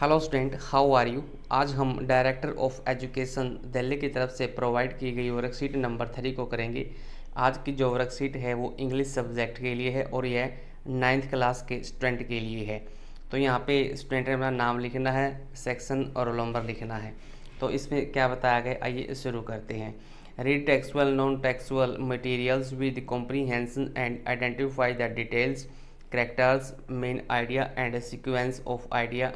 Hello student, how are you. आज हम director of education Delhi की तरफ से प्रोवाइड की गई वर्कशीट नंबर 3 को करेंगे। आज की जो वर्कशीट है वो इंग्लिश सब्जेक्ट के लिए है और यह 9th क्लास के स्टूडेंट के लिए है। तो यहाँ पे स्टूडेंट ने अपना नाम लिखना है, सेक्शन और रोल नंबर लिखना है। तो इसमें क्या बताया गया, आइए शुरू करते हैं। Read textual non textual materials with comprehension and identify the details, characters, main idea and sequence of idea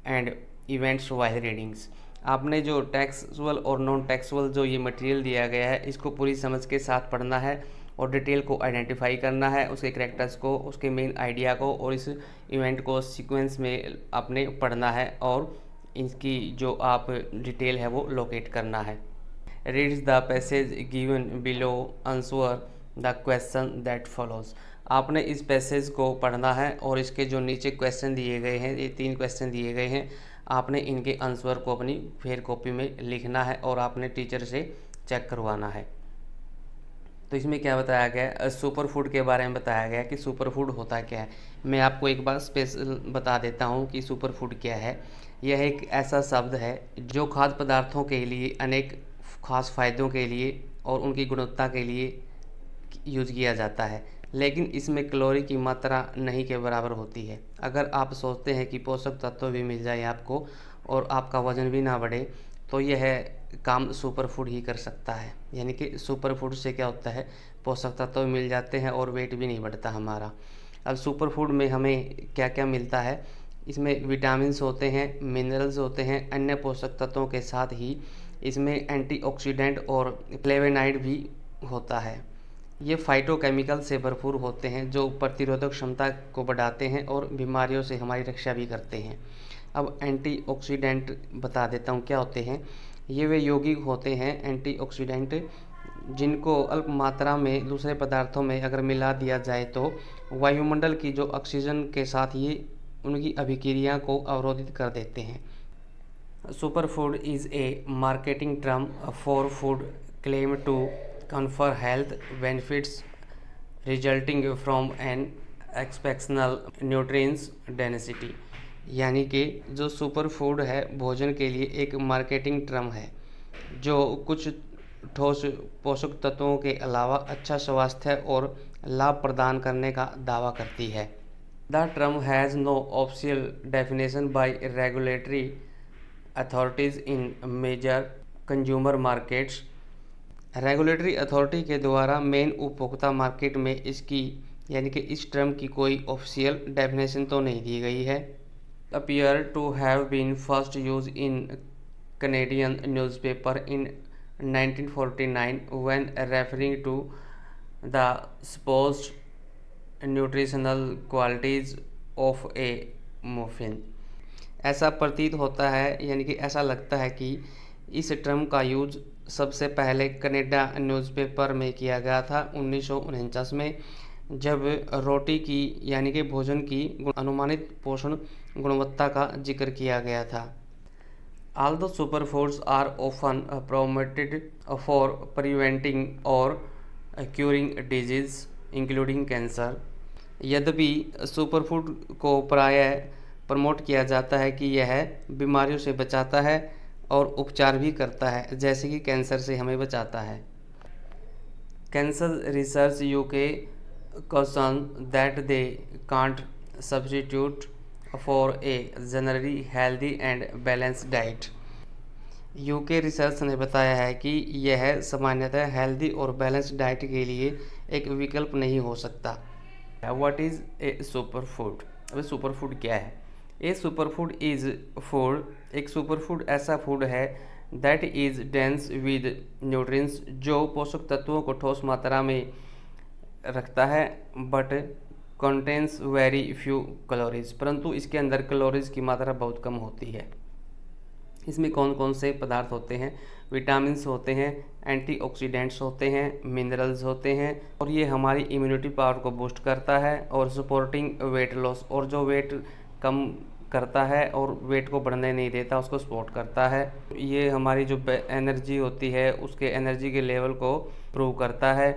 and events while readings. आपने जो टेक्सुअल और नॉन टेक्सुअल जो ये मटेरियल दिया गया है इसको पूरी समझ के साथ पढ़ना है और डिटेल को आइडेंटिफाई करना है, उसके कैरेक्टर्स को, उसके मेन आइडिया को और इस इवेंट को सीक्वेंस में आपने पढ़ना है और इसकी जो आप डिटेल है वो लोकेट करना है। Reads the passage given below, answer the question that follows. आपने इस पैसेज को पढ़ना है और इसके जो नीचे क्वेश्चन दिए गए हैं, ये 3 क्वेश्चन दिए गए हैं, आपने इनके आंसर को अपनी फेयर कॉपी में लिखना है और आपने टीचर से चेक करवाना है। तो इसमें क्या बताया गया, सुपर फूड के बारे में बताया गया कि सुपर फूड होता क्या है। मैं आपको एक बार स्पेशल बता देता हूँ कि सुपर फूड क्या है। यह एक ऐसा शब्द है जो खाद्य पदार्थों के लिए अनेक खास फायदों के लिए और उनकी गुणवत्ता के लिए यूज़ किया जाता है, लेकिन इसमें कैलोरी की मात्रा नहीं के बराबर होती है। अगर आप सोचते हैं कि पोषक तत्व भी मिल जाए आपको और आपका वज़न भी ना बढ़े, तो यह काम सुपर फूड ही कर सकता है। यानी कि सुपर फूड से क्या होता है, पोषक तत्व मिल जाते हैं और वेट भी नहीं बढ़ता हमारा। अब सुपर फूड में हमें क्या क्या मिलता है, इसमें विटामिन्स होते हैं, मिनरल्स होते हैं, अन्य पोषक तत्वों के साथ ही इसमें एंटीऑक्सीडेंट और फ्लेवोनाइड भी होता है। ये फाइटोकेमिकल से भरपूर होते हैं जो प्रतिरोधक क्षमता को बढ़ाते हैं और बीमारियों से हमारी रक्षा भी करते हैं। अब एंटीऑक्सीडेंट बता देता हूँ क्या होते हैं। ये वे यौगिक होते हैं एंटीऑक्सीडेंट जिनको अल्प मात्रा में दूसरे पदार्थों में अगर मिला दिया जाए तो वायुमंडल की जो ऑक्सीजन के साथ ये उनकी अभिक्रिया को अवरोधित कर देते हैं। Super food is a marketing term for food claim to confer health benefits resulting from an exceptional nutrients density। यानी कि जो सुपर फूड है भोजन के लिए एक मार्केटिंग टर्म है जो कुछ ठोस पोषक तत्वों के अलावा अच्छा स्वास्थ्य और लाभ प्रदान करने का दावा करती है। The term has no official definition by regulatory authorities in major consumer markets. Regulatory authority के द्वारा मेन उपभोक्ता मार्केट में इसकी यानी कि इस टर्म की कोई ऑफिशियल डेफिनेशन तो नहीं दी गई है। Appear to have been first use in Canadian newspaper in 1949 when referring to the supposed nutritional qualities of a muffin. ऐसा प्रतीत होता है यानी कि ऐसा लगता है कि इस टर्म का यूज सबसे पहले कनाडा न्यूज़पेपर में किया गया था 1949 में, जब रोटी की यानी कि भोजन की अनुमानित पोषण गुणवत्ता का जिक्र किया गया था। Although superfoods are often promoted for preventing or curing disease including cancer, यद्यपि सुपरफूड को प्रायः प्रमोट किया जाता है कि यह बीमारियों से बचाता है और उपचार भी करता है, जैसे कि कैंसर से हमें बचाता है। Cancer research UK question that they can't substitute for a generally healthy and balanced diet. UK research ने बताया है कि यह सामान्यतः हेल्दी और बैलेंस्ड डाइट के लिए एक विकल्प नहीं हो सकता। What is a super food. अब सुपर फूड क्या है। ए सुपर फूड इज़ फूड, एक सुपर फूड ऐसा फूड है that is dense with nutrients, जो पोषक तत्वों को ठोस मात्रा में रखता है, but contains very few calories, परंतु इसके अंदर कैलोरीज की मात्रा बहुत कम होती है। इसमें कौन कौन से पदार्थ होते हैं, विटामिन्स होते हैं, एंटीऑक्सीडेंट्स होते हैं, मिनरल्स होते हैं और ये हमारी इम्यूनिटी पावर को बूस्ट करता है और सपोर्टिंग वेट लॉस, और जो वेट कम करता है और वेट को बढ़ने नहीं देता उसको सपोर्ट करता है। ये हमारी जो एनर्जी होती है उसके एनर्जी के लेवल को प्रूव करता है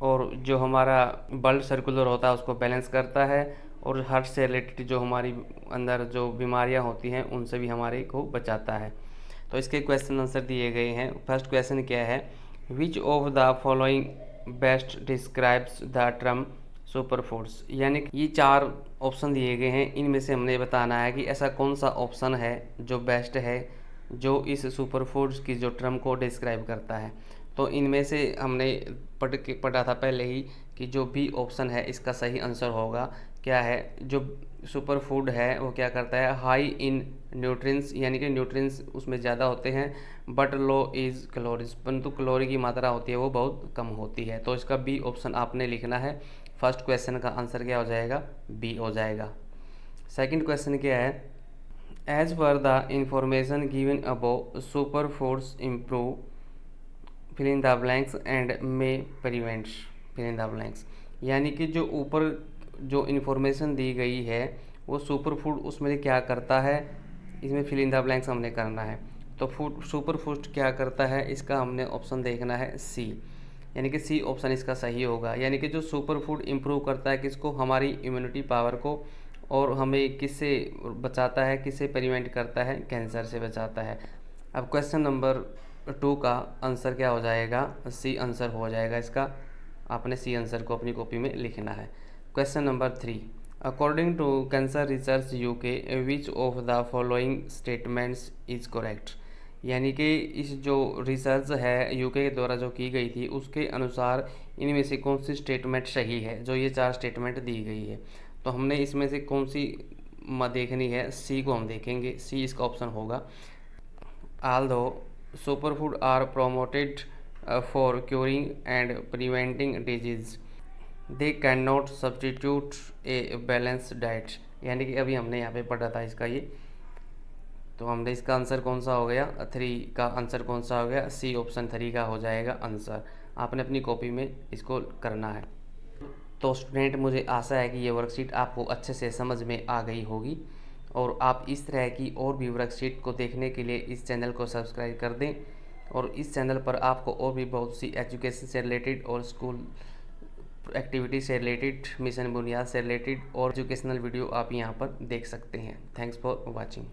और जो हमारा ब्लड सर्कुलर होता है उसको बैलेंस करता है और हार्ट से रिलेटेड जो हमारी अंदर जो बीमारियां होती हैं उनसे भी हमारे को बचाता है। तो इसके क्वेश्चन आंसर दिए गए हैं। फर्स्ट क्वेश्चन क्या है, विच of the following best describes the term super foods. यानी कि ये 4 ऑप्शन दिए गए हैं, इनमें से हमने बताना है कि ऐसा कौन सा ऑप्शन है जो बेस्ट है, जो इस सुपर फूड्स की जो टर्म को डिस्क्राइब करता है। तो इनमें से हमने पढ़ा था पहले ही कि जो बी ऑप्शन है इसका सही आंसर होगा। क्या है, जो सुपर फूड है वो क्या करता है, हाई इन न्यूट्रिएंट्स, यानी कि न्यूट्रिएंट्स उसमें ज़्यादा होते हैं, बट लो इज़ कैलोरीज, परंतु कैलोरी की मात्रा होती है वो बहुत कम होती है। तो इसका बी ऑप्शन आपने लिखना है। फर्स्ट क्वेश्चन का आंसर क्या हो जाएगा, बी हो जाएगा। सेकंड क्वेश्चन क्या है, as per the information given above super foods improve fill in the blanks and may prevents fill in the blanks. यानी कि जो ऊपर जो इन्फॉर्मेशन दी गई है वो सुपर फूड उसमें क्या करता है, इसमें फिल इन द ब्लैंक्स हमने करना है। तो फूड सुपर फूड क्या करता है, इसका हमने ऑप्शन देखना है सी, यानी कि सी ऑप्शन इसका सही होगा। यानी कि जो सुपर फूड इम्प्रूव करता है किसको, हमारी इम्यूनिटी पावर को, और हमें किससे बचाता है, किससे प्रिवेंट करता है, कैंसर से बचाता है। अब क्वेश्चन नंबर 2 का आंसर क्या हो जाएगा, सी आंसर हो जाएगा इसका। आपने सी आंसर को अपनी कॉपी में लिखना है। Question number 3, according to cancer research UK which of the following statements is correct. यानी कि इस जो रिसर्च है यूके के द्वारा जो की गई थी उसके अनुसार इनमें से कौन सी स्टेटमेंट सही है, जो ये 4 स्टेटमेंट दी गई है। तो हमने इसमें से कौन सी देखनी है, सी को हम देखेंगे, सी इसका ऑप्शन होगा। Although super food are promoted for curing and preventing disease, they can not substitute a balance diet. यानी कि अभी हमने यहाँ पे पढ़ा था इसका ये, तो हमने इसका आंसर कौन सा हो गया, 3 का आंसर कौन सा हो गया, सी ऑप्शन 3 का हो जाएगा आंसर। आपने अपनी कॉपी में इसको करना है। तो स्टूडेंट, मुझे आशा है कि ये वर्कशीट आपको अच्छे से समझ में आ गई होगी, और आप इस तरह की और भी वर्कशीट को देखने के लिए इस चैनल को सब्सक्राइब कर दें। और इस चैनल पर आपको और भी बहुत सी एजुकेशन से रिलेटेड और स्कूल एक्टिविटी से रिलेटेड, मिशन बुनियाद से रिलेटेड और एजुकेशनल वीडियो आप यहाँ पर देख सकते हैं। Thanks for watching.